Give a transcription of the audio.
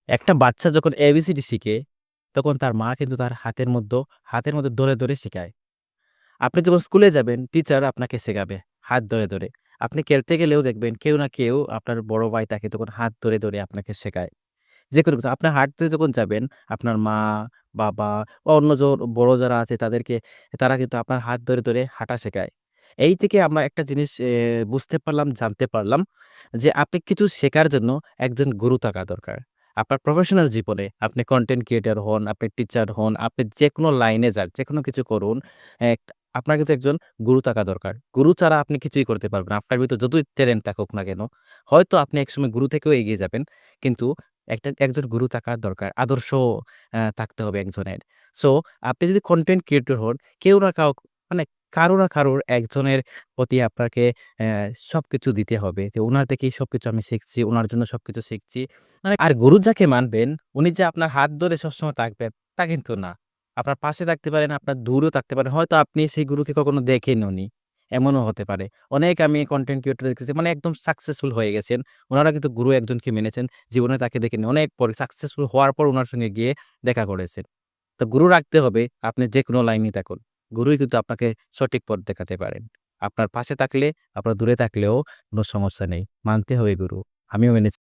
একটা বাচ্চা যখন এবিসিডি শিখে, তখন তার মা কিন্তু তার হাতের মধ্যে ধরে, ধরে শিখায়। আপনি যখন স্কুলে যাবেন, টিচার আপনাকে শেখাবে হাত ধরে, ধরে। আপনি খেলতে গেলেও দেখবেন কেউ না কেউ আপনার বড় ভাই তাকে তখন হাত ধরে, ধরে আপনাকে শেখায়। যেকোনো কিছু আপনার হাঁটতে যখন যাবেন, আপনার মা, বাবা বা অন্য বড় যারা আছে তারা কিন্তু আপনার হাত ধরে, ধরে হাঁটা শেখায়। এই থেকে আমরা একটা জিনিস বুঝতে পারলাম, জানতে পারলাম যে আপনি কিছু শেখার জন্য একজন গুরু থাকা দরকার। আপনার প্রফেশনাল জীবনে আপনি কনটেন্ট ক্রিয়েটর হন, আপনি টিচার হন, আপনি যেকোনো লাইনে যান, যেকোনো কিছু করুন, এক আপনার কিন্তু একজন গুরু থাকা দরকার। গুরু ছাড়া আপনি কিছুই করতে পারবেন না। আপনার ভিতর যতই ট্যালেন্ট থাকুক না কেন, হয়তো আপনি একসময় গুরু থেকেও এগিয়ে যাবেন। কিন্তু একজন গুরু থাকা দরকার। আদর্শ থাকতে হবে একজনের। সো আপনি যদি কনটেন্ট ক্রিয়েটর হন, কেউ না কাউ মানে কারো না কারোর একজনের প্রতি আপনাকে অ্যা সবকিছু দিতে হবে। যে উনার থেকেই সবকিছু আমি শিখছি, উনার জন্য সবকিছু শিখছি। আর গুরু যাকে মানবেন, উনি যে আপনার হাত ধরে সবসময় থাকবেন, তা কিন্তু না। আপনার পাশে থাকতে পারেন, আপনার দূরেও থাকতে পারেন। হয়তো আপনি সেই গুরুকে কখনো দেখেনওনি। এমনও হতে পারে। অনেক আমি কনটেন্ট ক্রিয়েটর দেখেছি মানে একদম সাকসেসফুল হয়ে গেছেন। উনারা কিন্তু গুরু একজনকে মেনেছেন। জীবনে তাকে দেখেনি। অনেক পরে সাকসেসফুল হওয়ার পর উনার সঙ্গে গিয়ে দেখা করেছেন। তো গুরু রাখতে হবে আপনি যেকোনো লাইনেই থাকুন। গুরুই কিন্তু আপনাকে সঠিক পথ দেখাতে পারেন। আপনার পাশে থাকলে, আপনার দূরে থাকলেও কোন সমস্যা নেই। মানতে হবে গুরু। আমিও মেনেছি।